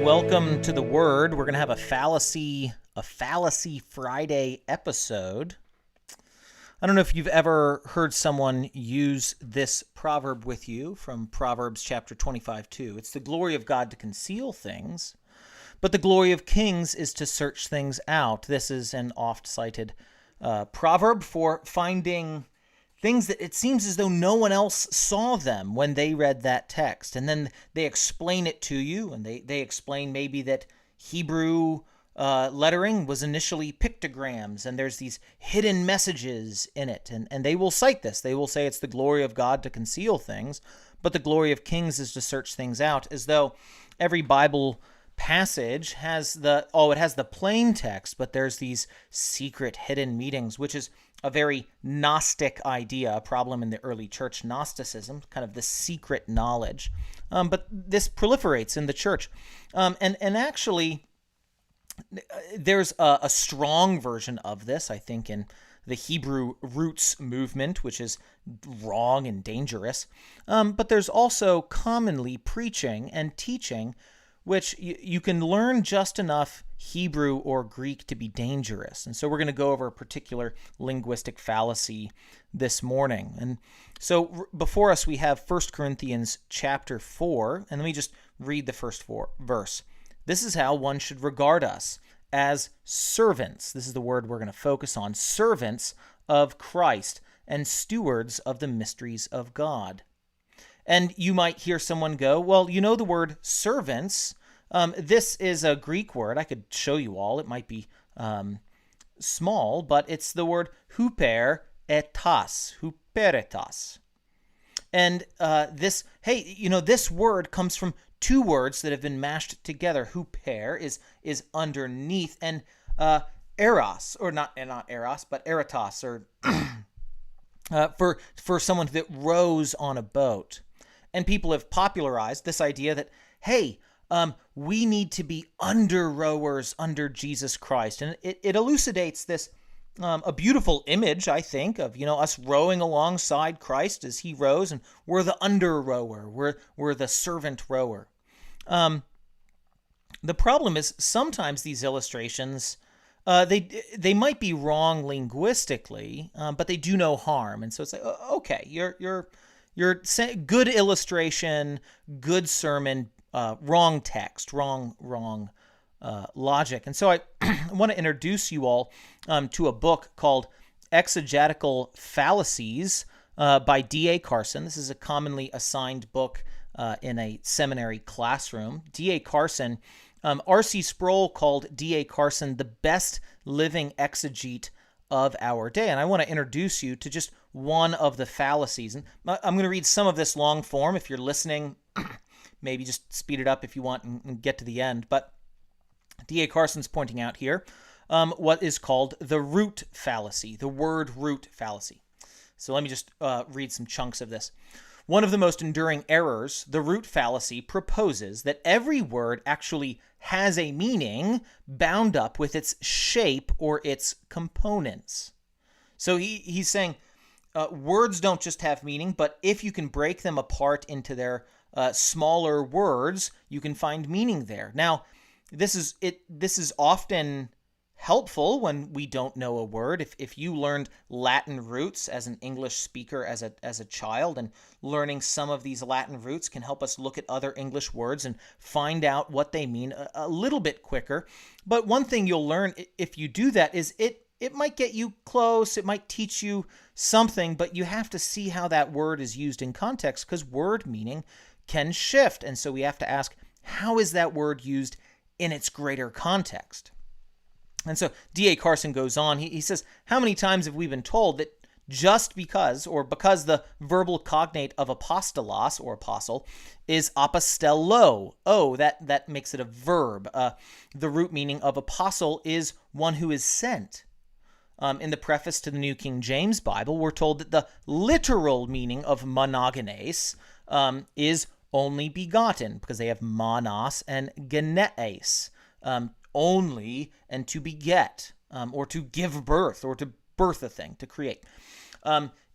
Welcome to the Word. We're going to have a fallacy Friday episode. I don't know if you've ever heard someone use this proverb with you from Proverbs chapter 25:2. It's the glory of God to conceal things, but the glory of kings is to search things out. This is an oft-cited proverb for finding things that it seems as though no one else saw them when they read that text. And then they explain it to you, and they explain maybe that Hebrew lettering was initially pictograms, and there's these hidden messages in it. And they will cite this. They will say it's the glory of God to conceal things, but the glory of kings is to search things out, as though every Bible passage has it has the plain text, but there's these secret hidden meanings, which is a very Gnostic idea, a problem in the early church, Gnosticism, kind of the secret knowledge. But this proliferates in the church. And actually, there's a strong version of this, I think, in the Hebrew roots movement, which is wrong and dangerous. But there's also commonly preaching and teaching which you can learn just enough Hebrew or Greek to be dangerous. And so we're going to go over a particular linguistic fallacy this morning. And so before us, we have 1 Corinthians chapter 4, and let me just read the first verse. This is how one should regard us, as servants. This is the word we're going to focus on. Servants of Christ and stewards of the mysteries of God. And you might hear someone go, well, you know the word servants. This is a Greek word. I could show you all. It might be small, but it's the word huperetas. And this word comes from two words that have been mashed together. Huper is underneath, and eros, or not eros, but eritas, or for someone that rows on a boat. And people have popularized this idea that, hey, we need to be under rowers under Jesus Christ. And it elucidates this, a beautiful image, I think, of, us rowing alongside Christ as he rows, and we're the under rower, we're the servant rower. The problem is sometimes these illustrations, they might be wrong linguistically, but they do no harm. And so it's like, okay, you're good illustration, good sermon, wrong text, wrong logic. And so I want to introduce you all to a book called Exegetical Fallacies by D.A. Carson. This is a commonly assigned book in a seminary classroom. D.A. Carson, R.C. Sproul called D.A. Carson the best living exegete of our day. And I want to introduce you to just one of the fallacies. And I'm going to read some of this long form. If you're listening, maybe just speed it up if you want and get to the end. But D.A. Carson's pointing out here what is called the root fallacy, the word root fallacy. So let me just read some chunks of this. One of the most enduring errors, the root fallacy, proposes that every word actually has a meaning bound up with its shape or its components. So he's saying words don't just have meaning, but if you can break them apart into their smaller words, you can find meaning there. Now, this is often helpful when we don't know a word. If you learned Latin roots as an English speaker as a child, and learning some of these Latin roots can help us look at other English words and find out what they mean a little bit quicker. But one thing you'll learn if you do that is it might get you close, it might teach you something, but you have to see how that word is used in context, because word meaning can shift. And so we have to ask, how is that word used in its greater context? And so D.A. Carson goes on, he says, how many times have we been told that just because the verbal cognate of apostolos, or apostle, is apostello? Oh, that makes it a verb. The root meaning of apostle is one who is sent. In the preface to the New King James Bible, we're told that the literal meaning of monogenes is only begotten, because they have monos and genees, only and to beget, or to give birth, or to birth a thing, to create.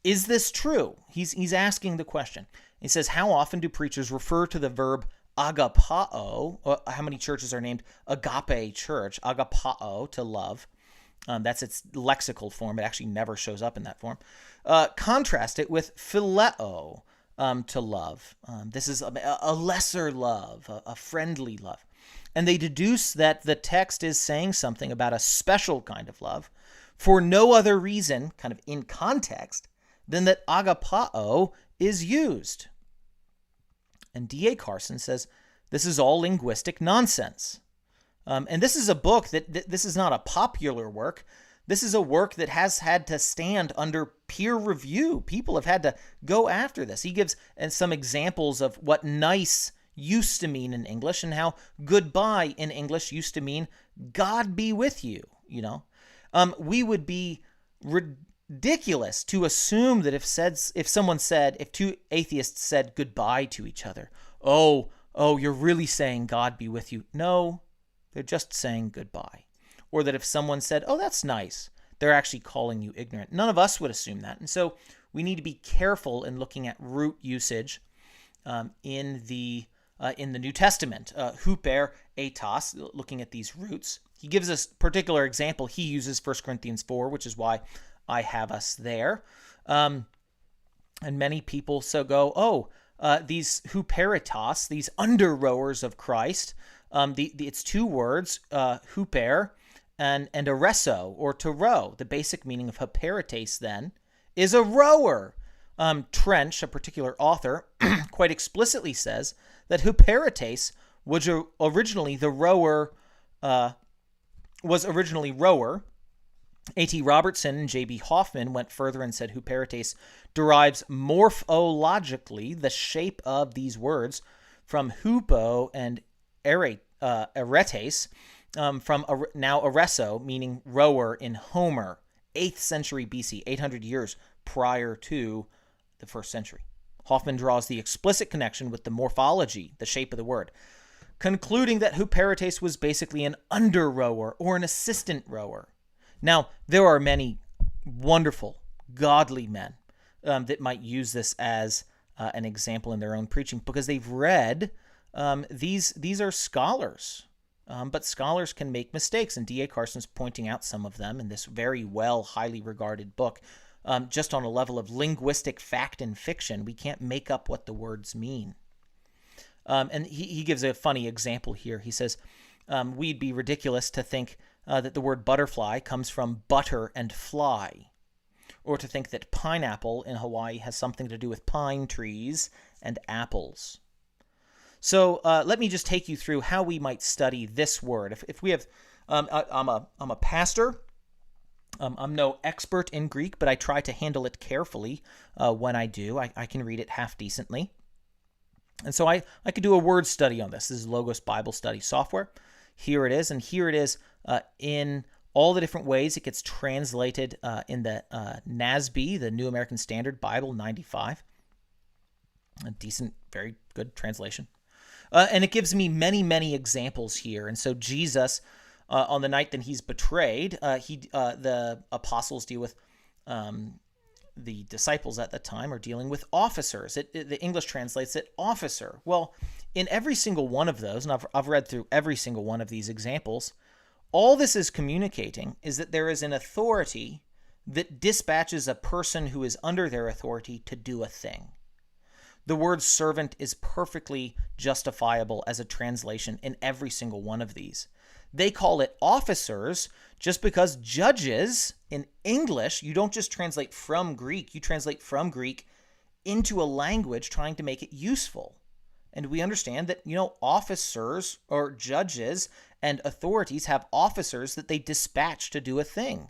Is this true? He's asking the question. He says, how often do preachers refer to the verb agapao. How many churches are named agape church? Agapao, to love. That's its lexical form. It actually never shows up in that form. Contrast it with phileo, to love. This is a lesser love, a friendly love. And they deduce that the text is saying something about a special kind of love for no other reason, kind of in context, than that agapao is used. And D.A. Carson says this is all linguistic nonsense. And this is a book this is not a popular work. This is a work that has had to stand under peer review. People have had to go after this. He gives some examples of what nice used to mean in English and how goodbye in English used to mean God be with you, We would be ridiculous to assume that if two atheists said goodbye to each other, oh, you're really saying God be with you. No, they're just saying goodbye. Or that if someone said, oh, that's nice, they're actually calling you ignorant. None of us would assume that. And so we need to be careful in looking at root usage in the New Testament. Huper, etos, looking at these roots. He gives us a particular example. He uses 1 Corinthians 4, which is why I have us there. And many people go, these huperitas, these under-rowers of Christ, it's two words, huper and ereso, or to row. The basic meaning of huperites, then, is a rower. Trench, a particular author, quite explicitly says that huperites was originally rower. A.T. Robertson and J.B. Hoffman went further and said huperites derives morphologically the shape of these words from hupo and eretes, from now ereso, meaning rower in Homer, 8th century BC, 800 years prior to the 1st century. Hoffman draws the explicit connection with the morphology, the shape of the word, concluding that huperites was basically an under-rower or an assistant rower. Now, there are many wonderful, godly men that might use this as an example in their own preaching because they've read. These are scholars, but scholars can make mistakes, and D.A. Carson's pointing out some of them in this very highly regarded book. Just on a level of linguistic fact and fiction, we can't make up what the words mean. And he gives a funny example here. He says, we'd be ridiculous to think that the word butterfly comes from butter and fly, or to think that pineapple in Hawaii has something to do with pine trees and apples. So let me just take you through how we might study this word. If we have, I'm a pastor. I'm no expert in Greek, but I try to handle it carefully when I do. I can read it half decently. And so I could do a word study on this. This is Logos Bible Study software. Here it is, and here it is in all the different ways it gets translated in the NASB, the New American Standard Bible 95. A decent, very good translation. And it gives me many, many examples here. And so Jesus, on the night that he's betrayed, the apostles deal with, the disciples at the time are dealing with officers. The English translates it officer. Well, in every single one of those, and I've read through every single one of these examples, all this is communicating is that there is an authority that dispatches a person who is under their authority to do a thing. The word servant is perfectly justifiable as a translation in every single one of these. They call it officers just because judges in English, you don't just translate from Greek, you translate from Greek into a language trying to make it useful. And we understand that, officers or judges and authorities have officers that they dispatch to do a thing.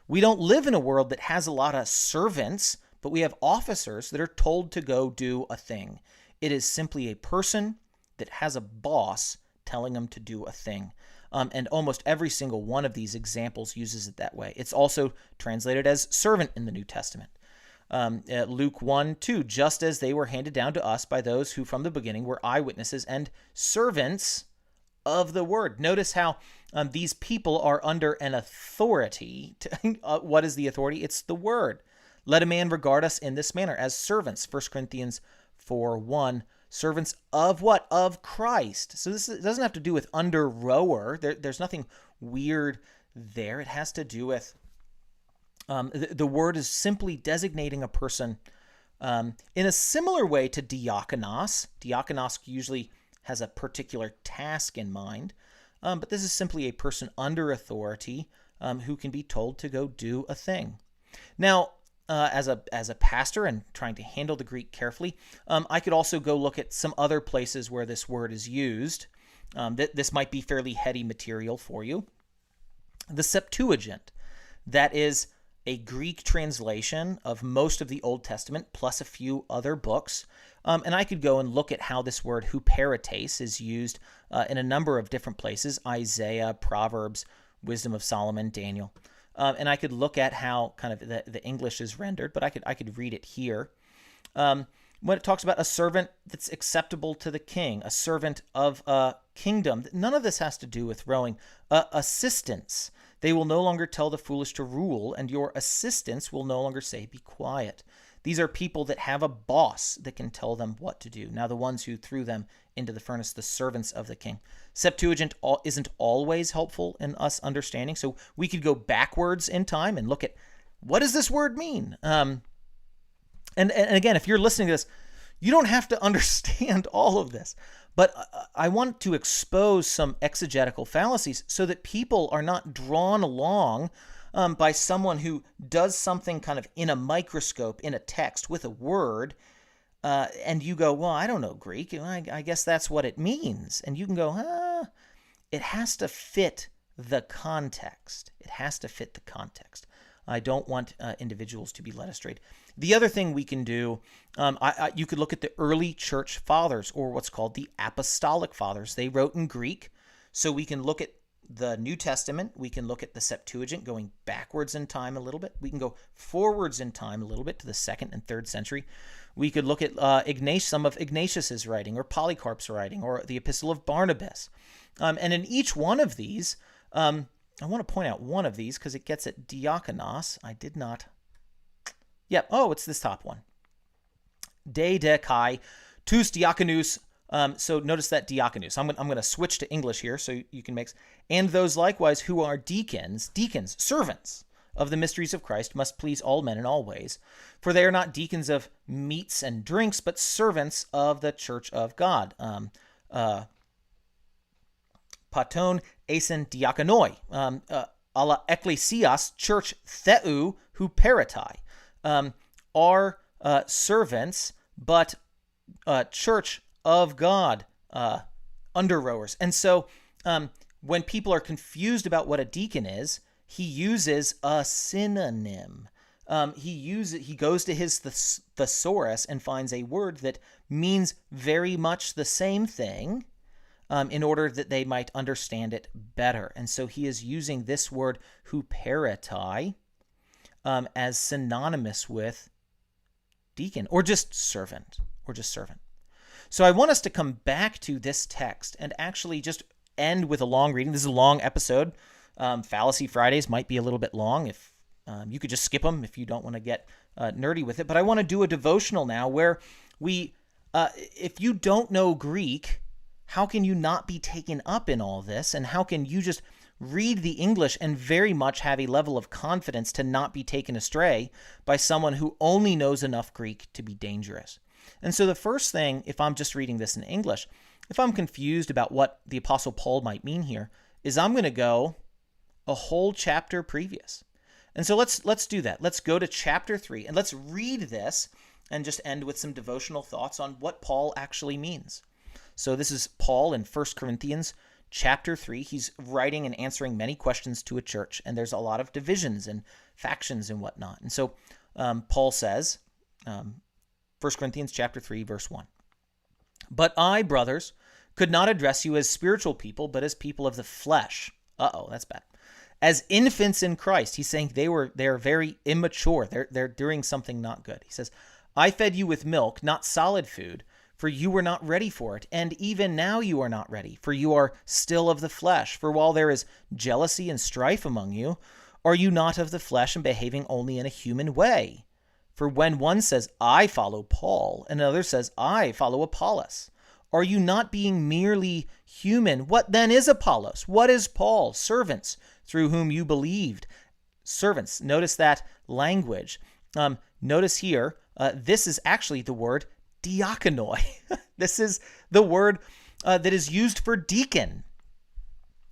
We don't live in a world that has a lot of servants, but we have officers that are told to go do a thing. It is simply a person that has a boss telling them to do a thing. And almost every single one of these examples uses it that way. It's also translated as servant in the New Testament. Luke 1:2, just as they were handed down to us by those who from the beginning were eyewitnesses and servants of the word. Notice how these people are under an authority. What is the authority? It's the word. Let a man regard us in this manner as servants, 1 Corinthians for 1, servants of what? Of Christ. So this doesn't have to do with under rower. There's nothing weird there. It has to do with the word is simply designating a person in a similar way to diakonos. Diakonos usually has a particular task in mind, but this is simply a person under authority who can be told to go do a thing. Now, as a pastor and trying to handle the Greek carefully, I could also go look at some other places where this word is used. This might be fairly heady material for you. The Septuagint, that is a Greek translation of most of the Old Testament plus a few other books. And I could go and look at how this word huperetes is used in a number of different places: Isaiah, Proverbs, Wisdom of Solomon, Daniel. And I could look at how kind of the English is rendered, but I could read it here. When it talks about a servant that's acceptable to the king, a servant of a kingdom, none of this has to do with rowing. Assistants. They will no longer tell the foolish to rule, and your assistants will no longer say, be quiet. These are people that have a boss that can tell them what to do. Now, the ones who threw them into the furnace, the servants of the king. Septuagint isn't always helpful in us understanding, so we could go backwards in time and look at what does this word mean? And again, if you're listening to this, you don't have to understand all of this. But I want to expose some exegetical fallacies so that people are not drawn along by someone who does something kind of in a microscope, in a text, with a word, and you go, well, I don't know Greek, I guess that's what it means. And you can go, it has to fit the context. It has to fit the context. I don't want individuals to be led astray. The other thing we can do, you could look at the early church fathers, or what's called the apostolic fathers. They wrote in Greek, so we can look at the New Testament. We can look at the Septuagint going backwards in time a little bit. We can go forwards in time a little bit to the 2nd and 3rd century. We could look at some of Ignatius's writing, or Polycarp's writing, or the Epistle of Barnabas. And in each one of these, I want to point out one of these because it gets at diakonos. I did not. Yep. Oh, it's this top one. De kai, tous diakonous. So notice that diakonous. I'm going to switch to English here so you can mix. And those likewise who are deacons, servants of the mysteries of Christ, must please all men in all ways. For they are not deacons of meats and drinks, but servants of the church of God. Paton eisen diakonoi. Ala ecclesias, church theou huperetai. Are servants, but church of God, under rowers. And so when people are confused about what a deacon is, he uses a synonym. He goes to his thesaurus and finds a word that means very much the same thing in order that they might understand it better. And so he is using this word huperetai as synonymous with deacon, or just servant. So I want us to come back to this text and actually just end with a long reading. This is a long episode. Fallacy Fridays might be a little bit long. If you could just skip them if you don't want to get nerdy with it. But I want to do a devotional now where if you don't know Greek, how can you not be taken up in all this? And how can you just read the English and very much have a level of confidence to not be taken astray by someone who only knows enough Greek to be dangerous? And so the first thing, if I'm just reading this in English, if I'm confused about what the Apostle Paul might mean here, is I'm going to go a whole chapter previous. And so let's do that. Let's go to chapter 3 and let's read this and just end with some devotional thoughts on what Paul actually means. So this is Paul in 1 Corinthians chapter 3. He's writing and answering many questions to a church, and there's a lot of divisions and factions and whatnot. And so Paul says, 1 Corinthians chapter 3, verse 1, "But I, brothers, could not address you as spiritual people, but as people of the flesh." Uh-oh, that's bad. "As infants in Christ." He's saying they're very immature. They're doing something not good. He says, "I fed you with milk, not solid food, for you were not ready for it. And even now you are not ready, for you are still of the flesh. For while there is jealousy and strife among you, are you not of the flesh and behaving only in a human way? For when one says, I follow Paul, and another says, I follow Apollos, are you not being merely human? What then is Apollos? What is Paul? Servants through whom you believed. Servants. Notice that language. Notice here, this is actually the word diakonoi. This is the word that is used for deacon.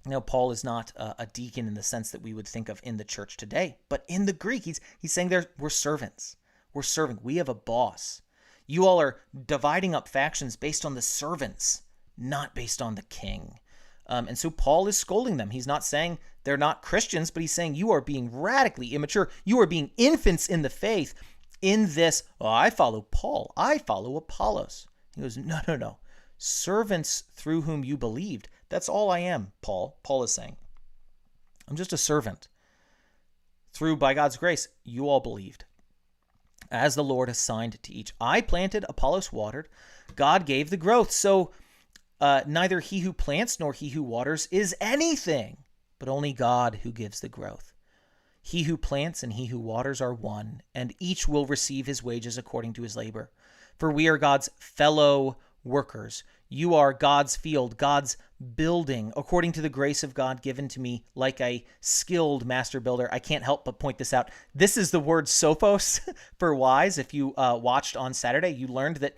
Now, Paul is not a deacon in the sense that we would think of in the church today, but in the Greek, he's saying we're servants. We're servant. We have a boss. You all are dividing up factions based on the servants, not based on the king. And so Paul is scolding them. He's not saying they're not Christians, but he's saying you are being radically immature. You are being infants in the faith in this, I follow Paul. I follow Apollos. He goes, no. Servants through whom you believed. That's all I am, Paul. Paul is saying, I'm just a servant. By God's grace, you all believed. As the Lord assigned to each. I planted, Apollos watered. God gave the growth. So neither he who plants nor he who waters is anything, but only God who gives the growth. He who plants and he who waters are one, and each will receive his wages according to his labor. For we are God's fellow workers. You are God's field, God's building, according to the grace of God given to me, like a skilled master builder. I can't help but point this out. This is the word sophos for wise. If you watched on Saturday, you learned that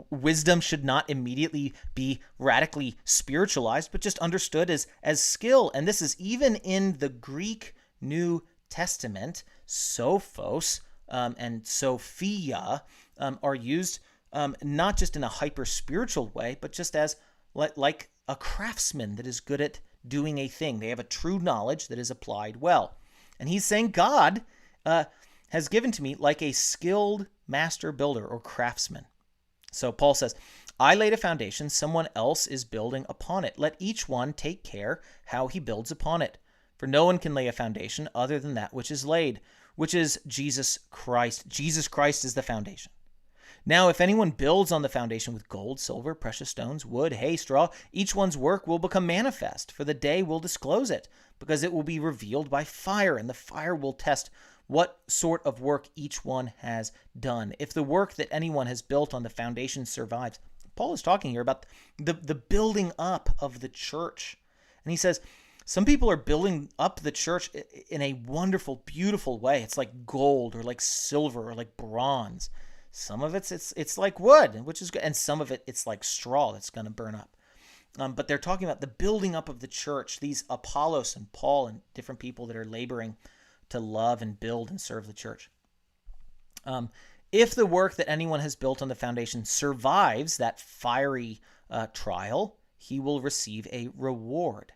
wisdom should not immediately be radically spiritualized, but just understood as skill. And this is even in the Greek New Testament. Sophos and Sophia are used not just in a hyper-spiritual way, but just as like a craftsman that is good at doing a thing. They have a true knowledge that is applied well. And he's saying God has given to me like a skilled master builder or craftsman. So Paul says, I laid a foundation, someone else is building upon it. Let each one take care how he builds upon it. For no one can lay a foundation other than that which is laid, which is Jesus Christ. Jesus Christ is the foundation. Now, if anyone builds on the foundation with gold, silver, precious stones, wood, hay, straw, each one's work will become manifest, for the day will disclose it, because it will be revealed by fire, and the fire will test what sort of work each one has done. If the work that anyone has built on the foundation survives, Paul is talking here about the building up of the church. And he says, some people are building up the church in a wonderful, beautiful way. It's like gold or like silver or like bronze. Some of it's like wood, which is good, and some of it's like straw that's going to burn up. But they're talking about the building up of the church, these Apollos and Paul and different people that are laboring to love and build and serve the church. If the work that anyone has built on the foundation survives that fiery trial, he will receive a reward.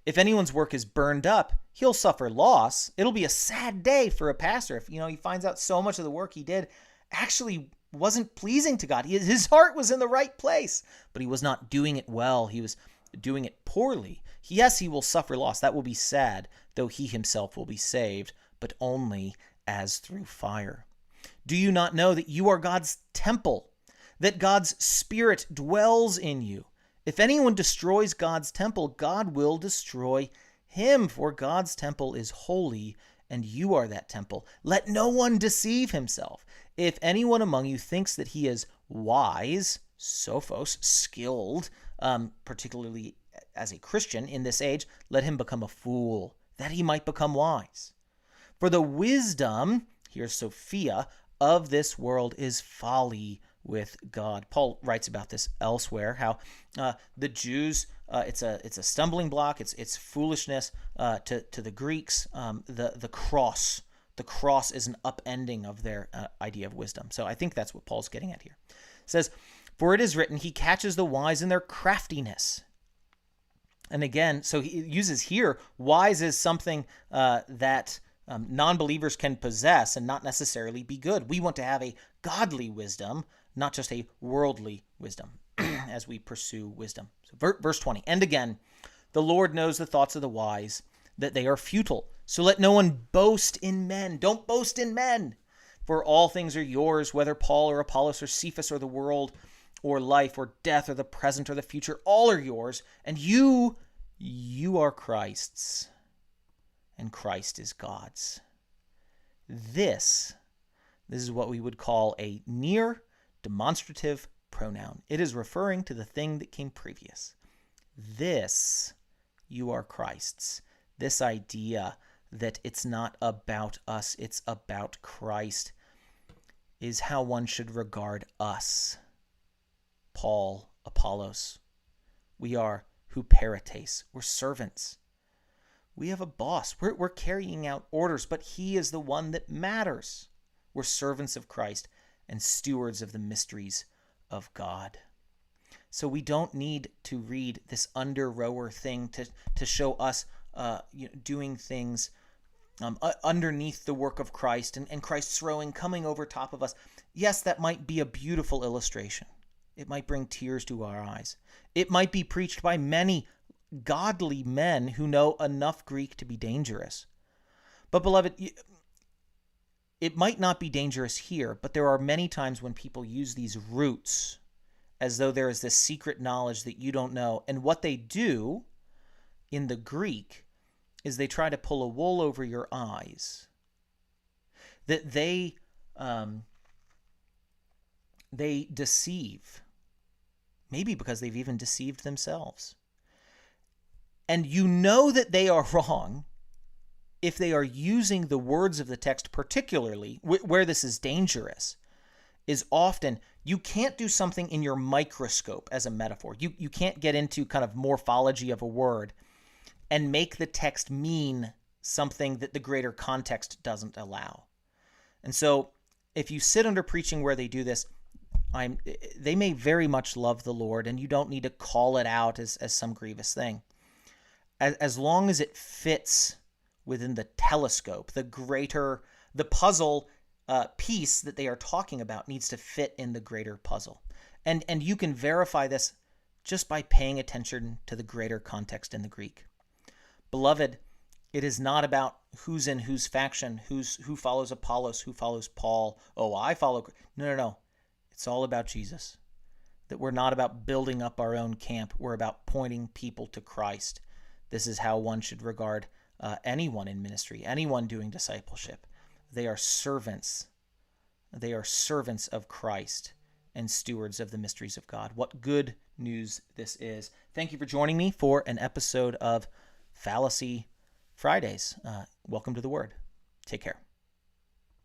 If anyone's work is burned up, he'll suffer loss. It'll be a sad day for a pastor if he finds out so much of the work he did actually wasn't pleasing to God. His heart was in the right place, but he was not doing it well. He was doing it poorly. Yes, he will suffer loss. That will be sad, though he himself will be saved, but only as through fire. Do you not know that you are God's temple, that God's Spirit dwells in you? If anyone destroys God's temple, God will destroy him, for God's temple is holy, and you are that temple. Let no one deceive himself. If anyone among you thinks that he is wise, sophos, skilled, particularly as a Christian in this age, let him become a fool, that he might become wise. For the wisdom, here's Sophia, of this world is folly with God. Paul writes about this elsewhere, how the Jews, it's a stumbling block, it's foolishness to the Greeks. The cross is an upending of their idea of wisdom. So I think that's what Paul's getting at here. It says, for it is written, he catches the wise in their craftiness. And again, so he uses here, wise is something that non-believers can possess and not necessarily be good. We want to have a godly wisdom, not just a worldly wisdom as we pursue wisdom. So verse 20, and again, the Lord knows the thoughts of the wise, that they are futile. So let no one boast in men. Don't boast in men. For all things are yours, whether Paul or Apollos or Cephas or the world or life or death or the present or the future, all are yours. And you are Christ's, and Christ is God's. This This is what we would call a near demonstrative pronoun. It is referring to the thing that came previous. This, you are Christ's. This idea that it's not about us, it's about Christ, is how one should regard us. Paul, Apollos. We are huperetes. We're servants. We have a boss. We're carrying out orders, but he is the one that matters. We're servants of Christ and stewards of the mysteries of God. So we don't need to read this under-rower thing to show us doing things underneath the work of Christ and Christ's rowing coming over top of us. Yes, that might be a beautiful illustration. It might bring tears to our eyes. It might be preached by many godly men who know enough Greek to be dangerous. But beloved, it might not be dangerous here, but there are many times when people use these roots as though there is this secret knowledge that you don't know. And what they do in the Greek is they try to pull a wool over your eyes. That they deceive. Maybe because they've even deceived themselves. And you know that they are wrong if they are using the words of the text, particularly where this is dangerous, is often you can't do something in your microscope as a metaphor. You can't get into kind of morphology of a word and make the text mean something that the greater context doesn't allow. And so if you sit under preaching where they do this, they may very much love the Lord, and you don't need to call it out as some grievous thing. As long as it fits within the telescope, the puzzle piece that they are talking about needs to fit in the greater puzzle. And you can verify this just by paying attention to the greater context in the Greek. Beloved, it is not about who's in whose faction, who follows Apollos, who follows Paul. Oh, I follow. No. It's all about Jesus. That we're not about building up our own camp. We're about pointing people to Christ. This is how one should regard anyone in ministry, anyone doing discipleship. They are servants. They are servants of Christ and stewards of the mysteries of God. What good news this is. Thank you for joining me for an episode of Fallacy Fridays. Welcome to the Word. Take care.